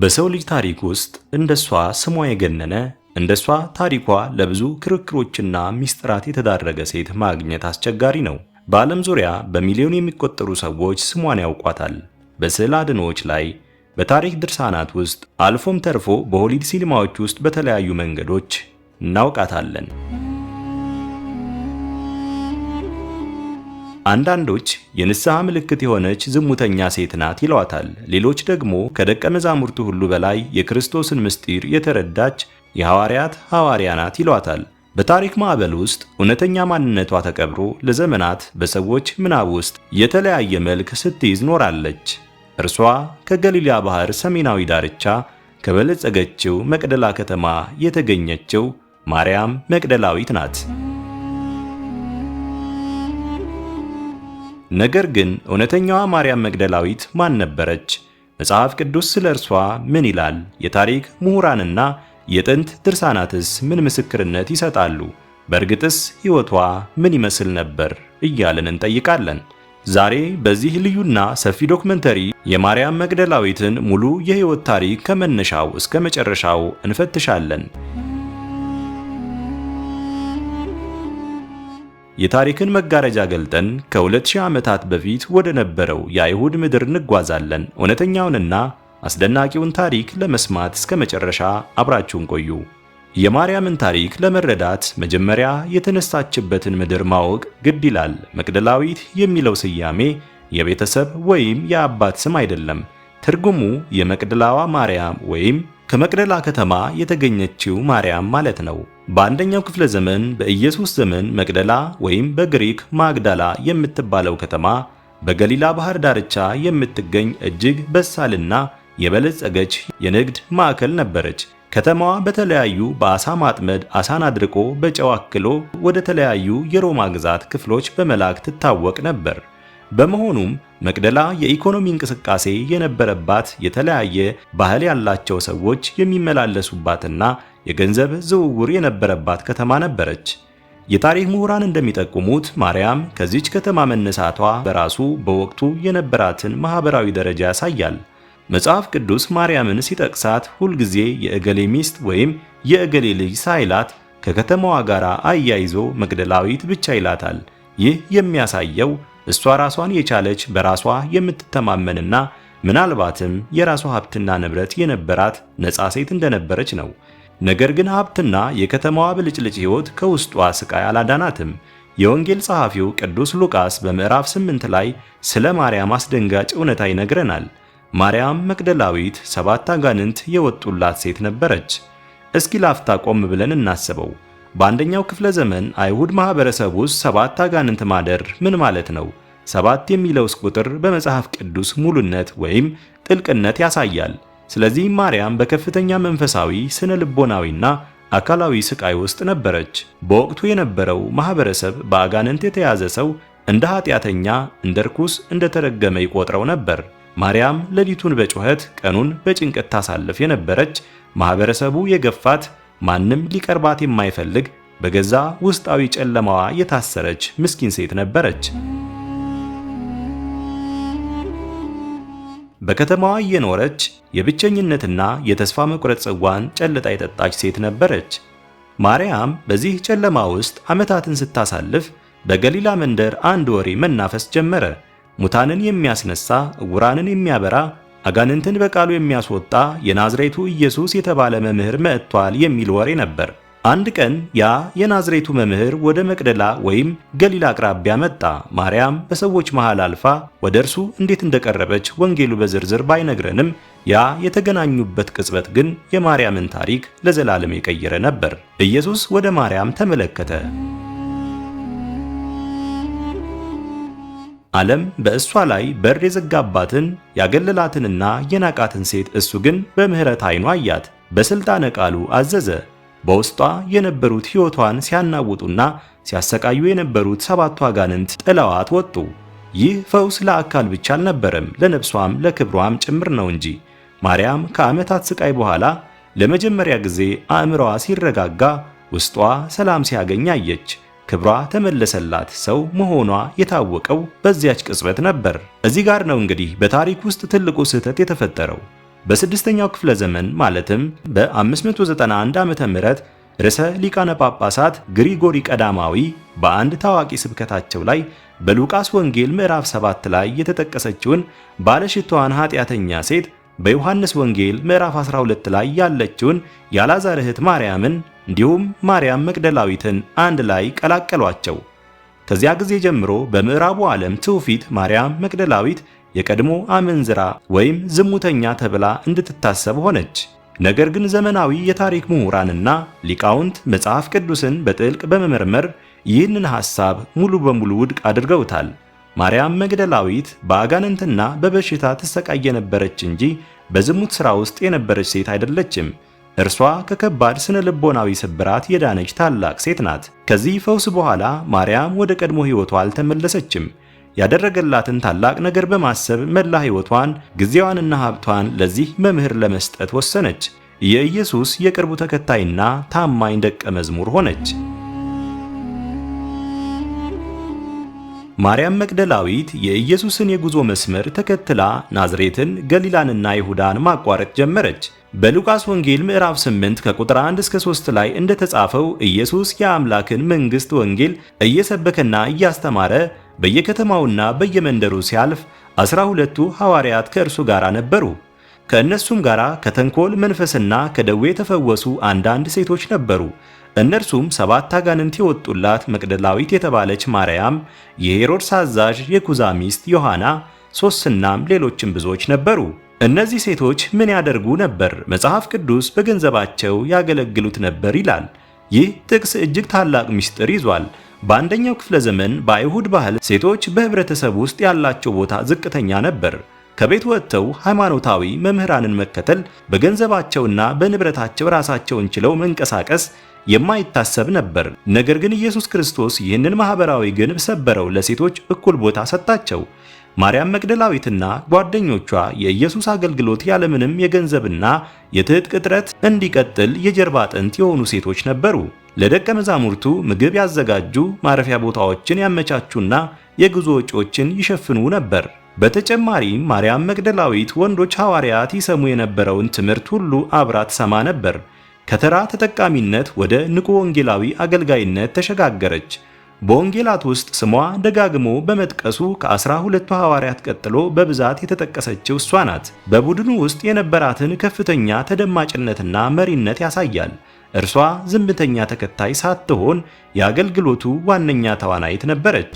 በሰው ልጅ ታሪክ ውስጥ እንደሷ ስሟ የገነነ እንደሷ ታሪኳ ለብዙ ክርክሮችና ሚስጥራት የተዳረገ ሴት ማግኘት አስቸጋሪ ነው። በዓለም ዙሪያ በሚሊዮን የሚቆጠሩ ሰዎች ስሟን ያውቋታል። በስዕል አድኖዎች ላይ፣ በታሪክ ድርሳናት ውስጥ አልፎም ተርፎ በሆሊውድ ሲኒማዎች ውስጥ በተለያዩ መንገዶች እናውቃታለን። አንዳንዶች የንስሐ ምልክት የሆነች ዝሙተኛ ሴት ናት ይለዋታል። ሌሎች ደግሞ ከደቀ መዛሙርቱ ሁሉ በላይ የክርስቶስን ምስጢር የተረዳች የሐዋርያት ሐዋርያ ናት ይለዋታል። በታሪክ ማዕበል ውስጥ እውነተኛ ማንነቷ ተቀብሮ ለዘመናት በሰዎች ምናብ ውስጥ የተለያየ መልክ ስትይዝ ኖራለች። እርሷ ከገሊላ ባህር ሰሜናዊ ዳርቻ ከበለጸገችው መቅደላ ከተማ የተገኘችው ማርያም መቅደላዊት ናት። ነገር ግን እውነተኛዋ ማርያም መግደላዊት ማን ነበረች? መጽሐፍ ቅዱስ ስለ እርሷ ምን ይላል? የታሪክ ምሁራንና የጥንት ድርሳናትስ ምን ምስክርነት ይሰጣሉ? በእርግጥስ ሕይወቷ ምን ይመስል ነበር እያልን እንጠይቃለን። ዛሬ በዚህ ልዩና ሰፊ ዶክመንተሪ የማርያም መግደላዊትን ሙሉ የሕይወት ታሪክ ከመነሻው እስከ መጨረሻው እንፈትሻለን። የታሪክን መጋረጃ ገልጠን ከ2000 ዓመታት በፊት ወደ ነበረው የአይሁድ ምድር እንጓዛለን። እውነተኛውንና አስደናቂውን ታሪክ ለመስማት እስከ መጨረሻ አብራችሁን ቆዩ። የማርያምን ታሪክ ለመረዳት መጀመሪያ የተነሳችበትን ምድር ማወቅ ግድ ይላል። መግደላዊት የሚለው ስያሜ የቤተሰብ ወይም የአባት ስም አይደለም። ትርጉሙ የመቅደላዋ ማርያም ወይም ከመቅደላ ከተማ የተገኘችው ማርያም ማለት ነው። በአንደኛው ክፍለ ዘመን በኢየሱስ ዘመን መቅደላ ወይም በግሪክ ማግዳላ የምትባለው ከተማ በገሊላ ባህር ዳርቻ የምትገኝ እጅግ በሳልና የበለጸገች የንግድ ማዕከል ነበረች። ከተማዋ በተለያዩ በአሳ ማጥመድ አሳን አድርቆ በጨው አክሎ ወደ ተለያዩ የሮማ ግዛት ክፍሎች በመላክ ትታወቅ ነበር። በመሆኑም መቅደላ የኢኮኖሚ እንቅስቃሴ የነበረባት፣ የተለያየ ባህል ያላቸው ሰዎች የሚመላለሱባትና የገንዘብ ዝውውር የነበረባት ከተማ ነበረች። የታሪክ ምሁራን እንደሚጠቁሙት ማርያም ከዚች ከተማ መነሳቷ በራሱ በወቅቱ የነበራትን ማህበራዊ ደረጃ ያሳያል። መጽሐፍ ቅዱስ ማርያምን ሲጠቅሳት ሁልጊዜ የእገሌ ሚስት ወይም የእገሌ ልጅ ሳይላት ከከተማዋ ጋር አያይዞ መግደላዊት ብቻ ይላታል። ይህ የሚያሳየው እሷ ራሷን የቻለች በራሷ የምትተማመንና ምናልባትም የራሷ ሀብትና ንብረት የነበራት ነፃ ሴት እንደነበረች ነው። ነገር ግን ሀብትና የከተማዋ ብልጭልጭ ሕይወት ከውስጧ ስቃይ አላዳናትም። የወንጌል ጸሐፊው ቅዱስ ሉቃስ በምዕራፍ 8 ላይ ስለ ማርያም አስደንጋጭ እውነታ ይነግረናል። ማርያም መግደላዊት 7 አጋንንት የወጡላት ሴት ነበረች። እስኪ ላፍታ ቆም ብለን እናስበው። በአንደኛው ክፍለ ዘመን አይሁድ ማህበረሰብ ውስጥ 7 አጋንንት ማደር ምን ማለት ነው? 7 የሚለውስ ቁጥር በመጽሐፍ ቅዱስ ሙሉነት ወይም ጥልቅነት ያሳያል። ስለዚህ ማርያም በከፍተኛ መንፈሳዊ፣ ስነ ልቦናዊና አካላዊ ስቃይ ውስጥ ነበረች። በወቅቱ የነበረው ማህበረሰብ በአጋንንት የተያዘ ሰው እንደ ኃጢአተኛ፣ እንደ ርኩስ፣ እንደ ተረገመ ይቆጥረው ነበር። ማርያም ሌሊቱን በጩኸት ቀኑን በጭንቀት ታሳልፍ የነበረች፣ ማህበረሰቡ የገፋት፣ ማንም ሊቀርባት የማይፈልግ በገዛ ውስጣዊ ጨለማዋ የታሰረች ምስኪን ሴት ነበረች። በከተማዋ እየኖረች የብቸኝነትና የተስፋ መቁረጥ ጽዋን ጨልጣ የጠጣች ሴት ነበረች። ማርያም በዚህ ጨለማ ውስጥ ዓመታትን ስታሳልፍ በገሊላ መንደር አንድ ወሬ መናፈስ ጀመረ። ሙታንን የሚያስነሳ፣ ዕውራንን የሚያበራ፣ አጋንንትን በቃሉ የሚያስወጣ የናዝሬቱ ኢየሱስ የተባለ መምህር መጥቷል የሚል ወሬ ነበር። አንድ ቀን ያ የናዝሬቱ መምህር ወደ መቅደላ ወይም ገሊላ አቅራቢያ መጣ። ማርያም በሰዎች መሃል አልፋ ወደ እርሱ እንዴት እንደቀረበች ወንጌሉ በዝርዝር ባይነግረንም ያ የተገናኙበት ቅጽበት ግን የማርያምን ታሪክ ለዘላለም የቀየረ ነበር። ኢየሱስ ወደ ማርያም ተመለከተ። ዓለም በእሷ ላይ በር የዘጋባትን ያገለላትንና የናቃትን ሴት እሱ ግን በምሕረት ዓይኑ አያት። በሥልጣነ ቃሉ አዘዘ። በውስጧ የነበሩት ሕይወቷን ሲያናውጡና ሲያሰቃዩ የነበሩት 7ቱ አጋንንት ጥለዋት ወጡ። ይህ ፈውስ ለአካል ብቻ አልነበረም፣ ለነፍሷም ለክብሯም ጭምር ነው እንጂ። ማርያም ከዓመታት ስቃይ በኋላ ለመጀመሪያ ጊዜ አእምሮዋ ሲረጋጋ፣ ውስጧ ሰላም ሲያገኝ አየች። ክብሯ ተመለሰላት። ሰው መሆኗ የታወቀው በዚያች ቅጽበት ነበር። እዚህ ጋር ነው እንግዲህ በታሪክ ውስጥ ትልቁ ስህተት የተፈጠረው። በስድስተኛው ክፍለ ዘመን ማለትም በ591 ዓመተ ምህረት ርዕሰ ሊቃነ ጳጳሳት ግሪጎሪ ቀዳማዊ በአንድ ታዋቂ ስብከታቸው ላይ በሉቃስ ወንጌል ምዕራፍ 7 ላይ የተጠቀሰችውን ባለሽቷዋን ኃጢአተኛ ሴት በዮሐንስ ወንጌል ምዕራፍ 12 ላይ ያለችውን የአልዓዛር እህት ማርያምን እንዲሁም ማርያም መግደላዊትን አንድ ላይ ቀላቀሏቸው። ከዚያ ጊዜ ጀምሮ በምዕራቡ ዓለም ትውፊት ማርያም መግደላዊት የቀድሞ አመንዝራ ወይም ዝሙተኛ ተብላ እንድትታሰብ ሆነች። ነገር ግን ዘመናዊ የታሪክ ምሁራንና ሊቃውንት መጽሐፍ ቅዱስን በጥልቅ በመመርመር ይህንን ሐሳብ ሙሉ በሙሉ ውድቅ አድርገውታል። ማርያም መግደላዊት በአጋንንትና በበሽታ ትሰቃይ የነበረች እንጂ በዝሙት ሥራ ውስጥ የነበረች ሴት አይደለችም። እርሷ ከከባድ ስነ ልቦናዊ ስብራት የዳነች ታላቅ ሴት ናት። ከዚህ ፈውስ በኋላ ማርያም ወደ ቀድሞ ሕይወቷ አልተመለሰችም። ያደረገላትን ታላቅ ነገር በማሰብ መላ ሕይወቷን፣ ጊዜዋንና ሀብቷን ለዚህ መምህር ለመስጠት ወሰነች። የኢየሱስ የቅርቡ ተከታይና ታማኝ ደቀ መዝሙር ሆነች። ማርያም መግደላዊት የኢየሱስን የጉዞ መስመር ተከትላ ናዝሬትን፣ ገሊላንና ይሁዳን ማቋረጥ ጀመረች። በሉቃስ ወንጌል ምዕራፍ 8 ከቁጥር 1 እስከ 3 ላይ እንደተጻፈው ኢየሱስ የአምላክን መንግሥት ወንጌል እየሰበከና እያስተማረ በየከተማውና በየመንደሩ ሲያልፍ 12ቱ ሐዋርያት ከእርሱ ጋር ነበሩ። ከእነሱም ጋር ከተንኮል መንፈስና ከደዌ የተፈወሱ አንዳንድ ሴቶች ነበሩ። እነርሱም 7 አጋንንት የወጡላት መግደላዊት የተባለች ማርያም፣ የሄሮድስ አዛዥ የኩዛ ሚስት ዮሐና፣ ሶስናም ሌሎችም ብዙዎች ነበሩ። እነዚህ ሴቶች ምን ያደርጉ ነበር? መጽሐፍ ቅዱስ በገንዘባቸው ያገለግሉት ነበር ይላል። ይህ ጥቅስ እጅግ ታላቅ ምስጢር ይዟል። በአንደኛው ክፍለ ዘመን በአይሁድ ባህል ሴቶች በህብረተሰብ ውስጥ ያላቸው ቦታ ዝቅተኛ ነበር። ከቤት ወጥተው ሃይማኖታዊ መምህራንን መከተል፣ በገንዘባቸውና በንብረታቸው ራሳቸውን ችለው መንቀሳቀስ የማይታሰብ ነበር። ነገር ግን ኢየሱስ ክርስቶስ ይህንን ማህበራዊ ግንብ ሰበረው፣ ለሴቶች እኩል ቦታ ሰጣቸው። ማርያም መግደላዊትና ጓደኞቿ የኢየሱስ አገልግሎት ያለምንም የገንዘብና የትጥቅ እጥረት እንዲቀጥል የጀርባ አጥንት የሆኑ ሴቶች ነበሩ። ለደቀ መዛሙርቱ ምግብ ያዘጋጁ፣ ማረፊያ ቦታዎችን ያመቻቹና የጉዞ ወጪዎችን ይሸፍኑ ነበር። በተጨማሪም ማርያም መግደላዊት ወንዶች ሐዋርያት ይሰሙ የነበረውን ትምህርት ሁሉ አብራ ትሰማ ነበር። ከተራ ተጠቃሚነት ወደ ንቁ ወንጌላዊ አገልጋይነት ተሸጋገረች። በወንጌላት ውስጥ ስሟ ደጋግሞ በመጥቀሱ ከ12ቱ ሐዋርያት ቀጥሎ በብዛት የተጠቀሰችው እሷ ናት። በቡድኑ ውስጥ የነበራትን ከፍተኛ ተደማጭነትና መሪነት ያሳያል። እርሷ ዝምተኛ ተከታይ ሳትሆን የአገልግሎቱ ዋነኛ ተዋናይት ነበረች።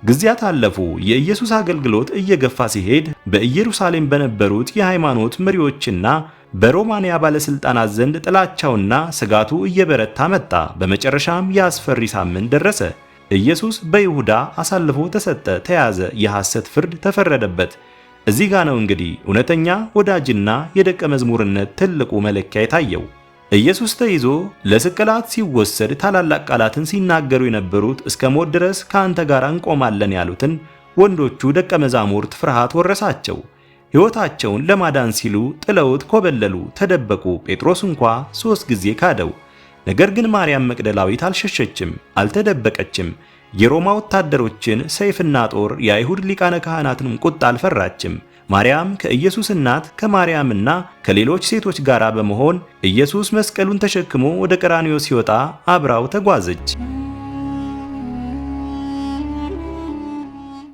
ጊዜያት አለፉ። የኢየሱስ አገልግሎት እየገፋ ሲሄድ በኢየሩሳሌም በነበሩት የሃይማኖት መሪዎችና በሮማንያ ባለስልጣናት ዘንድ ጥላቻውና ስጋቱ እየበረታ መጣ። በመጨረሻም የአስፈሪ ሳምንት ደረሰ። ኢየሱስ በይሁዳ አሳልፎ ተሰጠ፣ ተያዘ፣ የሐሰት ፍርድ ተፈረደበት። እዚህ ጋ ነው እንግዲህ እውነተኛ ወዳጅና የደቀ መዝሙርነት ትልቁ መለኪያ የታየው። ኢየሱስ ተይዞ ለስቅላት ሲወሰድ ታላላቅ ቃላትን ሲናገሩ የነበሩት እስከ ሞት ድረስ ከአንተ ጋር እንቆማለን ያሉትን ወንዶቹ ደቀ መዛሙርት ፍርሃት ወረሳቸው። ሕይወታቸውን ለማዳን ሲሉ ጥለውት ኮበለሉ፣ ተደበቁ። ጴጥሮስ እንኳ 3 ጊዜ ካደው። ነገር ግን ማርያም መግደላዊት አልሸሸችም፣ አልተደበቀችም። የሮማ ወታደሮችን ሰይፍና ጦር፣ የአይሁድ ሊቃነ ካህናትንም ቁጣ አልፈራችም። ማርያም ከኢየሱስ እናት ከማርያምና ከሌሎች ሴቶች ጋር በመሆን ኢየሱስ መስቀሉን ተሸክሞ ወደ ቀራንዮ ሲወጣ አብራው ተጓዘች።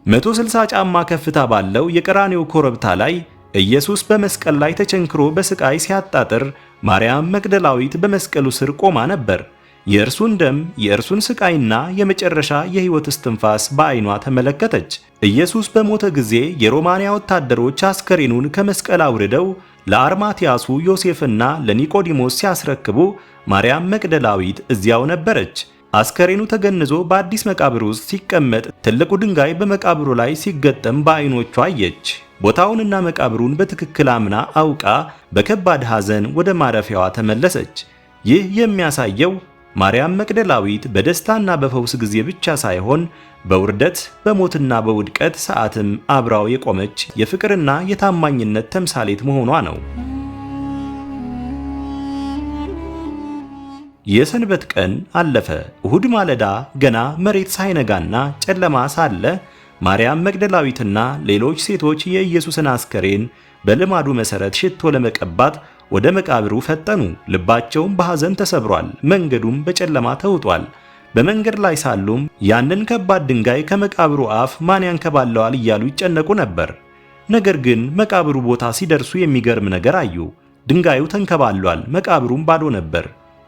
160 ጫማ ከፍታ ባለው የቀራንዮ ኮረብታ ላይ ኢየሱስ በመስቀል ላይ ተቸንክሮ በስቃይ ሲያጣጥር ማርያም መግደላዊት በመስቀሉ ስር ቆማ ነበር። የእርሱን ደም፣ የእርሱን ስቃይና የመጨረሻ የሕይወት እስትንፋስ በዓይኗ ተመለከተች። ኢየሱስ በሞተ ጊዜ የሮማንያ ወታደሮች አስከሬኑን ከመስቀል አውርደው ለአርማትያሱ ዮሴፍና ለኒቆዲሞስ ሲያስረክቡ ማርያም መግደላዊት እዚያው ነበረች። አስከሬኑ ተገንዞ በአዲስ መቃብር ውስጥ ሲቀመጥ ትልቁ ድንጋይ በመቃብሩ ላይ ሲገጠም በዓይኖቿ አየች። ቦታውንና መቃብሩን በትክክል አምና አውቃ በከባድ ሐዘን ወደ ማረፊያዋ ተመለሰች። ይህ የሚያሳየው ማርያም መግደላዊት በደስታና በፈውስ ጊዜ ብቻ ሳይሆን በውርደት በሞትና በውድቀት ሰዓትም አብራው የቆመች የፍቅርና የታማኝነት ተምሳሌት መሆኗ ነው። የሰንበት ቀን አለፈ። እሁድ ማለዳ ገና መሬት ሳይነጋና ጨለማ ሳለ ማርያም መግደላዊትና ሌሎች ሴቶች የኢየሱስን አስከሬን በልማዱ መሰረት ሽቶ ለመቀባት ወደ መቃብሩ ፈጠኑ። ልባቸውም በሐዘን ተሰብሯል፣ መንገዱም በጨለማ ተውጧል። በመንገድ ላይ ሳሉም ያንን ከባድ ድንጋይ ከመቃብሩ አፍ ማን ያንከባለዋል እያሉ ይጨነቁ ነበር። ነገር ግን መቃብሩ ቦታ ሲደርሱ የሚገርም ነገር አዩ። ድንጋዩ ተንከባሏል፣ መቃብሩም ባዶ ነበር።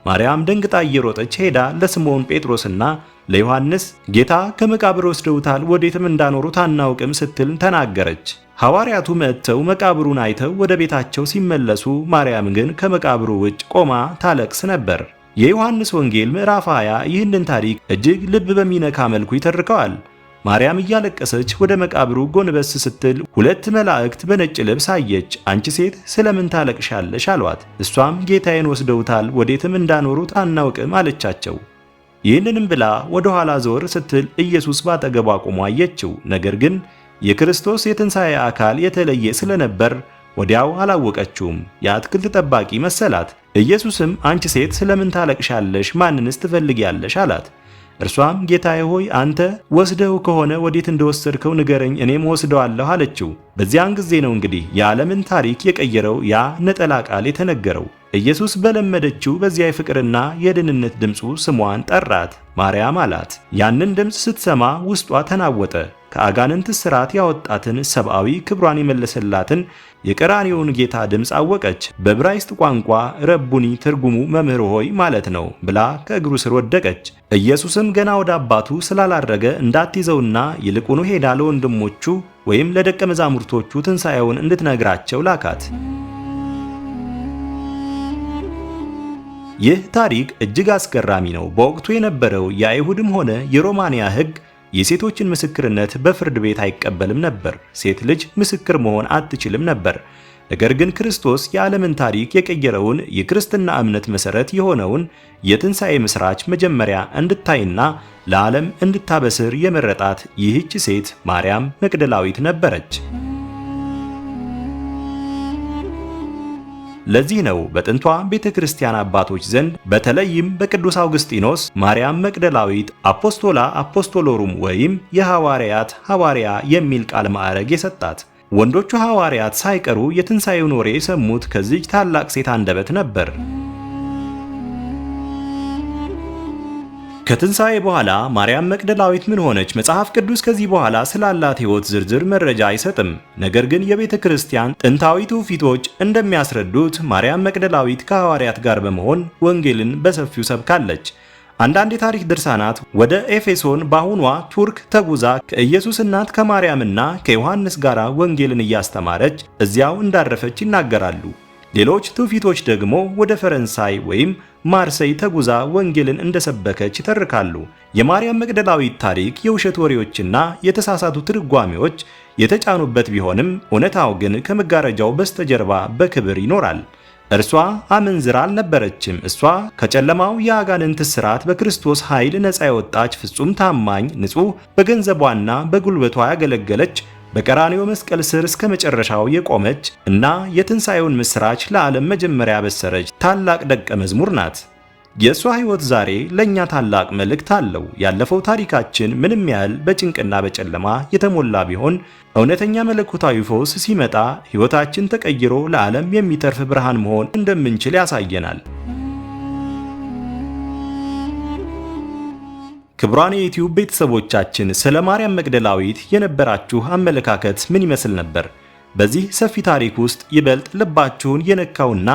ማርያም ደንግጣ እየሮጠች ሄዳ ለስምዖን ጴጥሮስና ለዮሐንስ ጌታ ከመቃብር ወስደውታል፣ ወዴትም እንዳኖሩት አናውቅም ስትል ተናገረች። ሐዋርያቱ መጥተው መቃብሩን አይተው ወደ ቤታቸው ሲመለሱ ማርያም ግን ከመቃብሩ ውጭ ቆማ ታለቅስ ነበር። የዮሐንስ ወንጌል ምዕራፍ 20 ይህንን ታሪክ እጅግ ልብ በሚነካ መልኩ ይተርከዋል። ማርያም እያለቀሰች ወደ መቃብሩ ጎንበስ ስትል ሁለት መላእክት በነጭ ልብስ አየች። አንቺ ሴት ስለምን ታለቅሻለሽ? አሏት። እሷም ጌታዬን ወስደውታል፣ ወዴትም እንዳኖሩት አናውቅም አለቻቸው። ይህንንም ብላ ወደ ኋላ ዞር ስትል ኢየሱስ ባጠገቧ ቆሞ አየችው። ነገር ግን የክርስቶስ የትንሣኤ አካል የተለየ ስለነበር ወዲያው አላወቀችውም። የአትክልት ጠባቂ መሰላት። ኢየሱስም አንቺ ሴት ስለምን ታለቅሻለሽ? ማንንስ ትፈልጊያለሽ? አላት። እርሷም ጌታዬ ሆይ አንተ ወስደው ከሆነ ወዴት እንደወሰድከው ንገረኝ፣ እኔም ወስደዋለሁ አለችው። በዚያን ጊዜ ነው እንግዲህ የዓለምን ታሪክ የቀየረው ያ ነጠላ ቃል የተነገረው። ኢየሱስ በለመደችው በዚያ የፍቅርና የደህንነት ድምፁ ስሟን ጠራት። ማርያም አላት። ያንን ድምፅ ስትሰማ ውስጧ ተናወጠ። ከአጋንንት እስራት ያወጣትን ሰብአዊ ክብሯን የመለሰላትን የቀራንዮውን ጌታ ድምፅ አወቀች። በዕብራይስጥ ቋንቋ ረቡኒ ትርጉሙ መምህር ሆይ ማለት ነው ብላ ከእግሩ ስር ወደቀች። ኢየሱስም ገና ወደ አባቱ ስላላረገ እንዳትይዘውና ይልቁኑ ሄዳ ለወንድሞቹ ወይም ለደቀ መዛሙርቶቹ ትንሣኤውን እንድትነግራቸው ላካት። ይህ ታሪክ እጅግ አስገራሚ ነው። በወቅቱ የነበረው የአይሁድም ሆነ የሮማንያ ሕግ የሴቶችን ምስክርነት በፍርድ ቤት አይቀበልም ነበር። ሴት ልጅ ምስክር መሆን አትችልም ነበር። ነገር ግን ክርስቶስ የዓለምን ታሪክ የቀየረውን የክርስትና እምነት መሠረት የሆነውን የትንሣኤ ምስራች መጀመሪያ እንድታይና ለዓለም እንድታበስር የመረጣት ይህች ሴት ማርያም መግደላዊት ነበረች። ለዚህ ነው በጥንቷ ቤተ ክርስቲያን አባቶች ዘንድ በተለይም በቅዱስ አውግስጢኖስ ማርያም መግደላዊት አፖስቶላ አፖስቶሎሩም ወይም የሐዋርያት ሐዋርያ የሚል ቃል ማዕረግ የሰጣት። ወንዶቹ ሐዋርያት ሳይቀሩ የትንሣኤውን ወሬ የሰሙት ከዚች ታላቅ ሴት አንደበት ነበር። ከትንሣኤ በኋላ ማርያም መግደላዊት ምን ሆነች? መጽሐፍ ቅዱስ ከዚህ በኋላ ስላላት ሕይወት ዝርዝር መረጃ አይሰጥም። ነገር ግን የቤተ ክርስቲያን ጥንታዊ ትውፊቶች እንደሚያስረዱት ማርያም መግደላዊት ከሐዋርያት ጋር በመሆን ወንጌልን በሰፊው ሰብካለች። አንዳንድ የታሪክ ድርሳናት ወደ ኤፌሶን በአሁኗ ቱርክ ተጉዛ ከኢየሱስ እናት ከማርያምና ከዮሐንስ ጋር ወንጌልን እያስተማረች እዚያው እንዳረፈች ይናገራሉ። ሌሎች ትውፊቶች ደግሞ ወደ ፈረንሳይ ወይም ማርሴይ ተጉዛ ወንጌልን እንደሰበከች ይተርካሉ። የማርያም መግደላዊት ታሪክ የውሸት ወሬዎችና የተሳሳቱ ትርጓሜዎች የተጫኑበት ቢሆንም እውነታው ግን ከመጋረጃው በስተጀርባ በክብር ይኖራል። እርሷ አመንዝራ አልነበረችም። እሷ ከጨለማው የአጋንንት እስራት በክርስቶስ ኃይል ነፃ የወጣች ፍጹም ታማኝ፣ ንጹሕ፣ በገንዘቧና በጉልበቷ ያገለገለች፣ በቀራንዮ መስቀል ስር እስከ መጨረሻው የቆመች እና የትንሣኤውን ምስራች ለዓለም መጀመሪያ ያበሰረች ታላቅ ደቀ መዝሙር ናት። የእሷ ሕይወት ዛሬ ለእኛ ታላቅ መልእክት አለው። ያለፈው ታሪካችን ምንም ያህል በጭንቅና በጨለማ የተሞላ ቢሆን እውነተኛ መለኮታዊ ፈውስ ሲመጣ ሕይወታችን ተቀይሮ ለዓለም የሚተርፍ ብርሃን መሆን እንደምንችል ያሳየናል። ክቡራን የዩቲዩብ ቤተሰቦቻችን ስለ ማርያም መግደላዊት የነበራችሁ አመለካከት ምን ይመስል ነበር? በዚህ ሰፊ ታሪክ ውስጥ ይበልጥ ልባችሁን የነካውና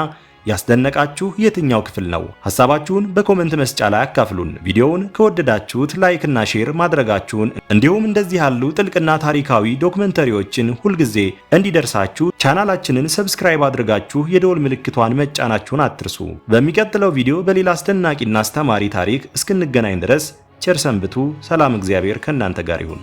ያስደነቃችሁ የትኛው ክፍል ነው? ሐሳባችሁን በኮሜንት መስጫ ላይ አካፍሉን። ቪዲዮውን ከወደዳችሁት ላይክ እና ሼር ማድረጋችሁን እንዲሁም እንደዚህ ያሉ ጥልቅና ታሪካዊ ዶክመንተሪዎችን ሁልጊዜ እንዲደርሳችሁ ቻናላችንን ሰብስክራይብ አድርጋችሁ የደወል ምልክቷን መጫናችሁን አትርሱ። በሚቀጥለው ቪዲዮ በሌላ አስደናቂና አስተማሪ ታሪክ እስክንገናኝ ድረስ ቸር ሰንብቱ። ሰላም፣ እግዚአብሔር ከእናንተ ጋር ይሁን።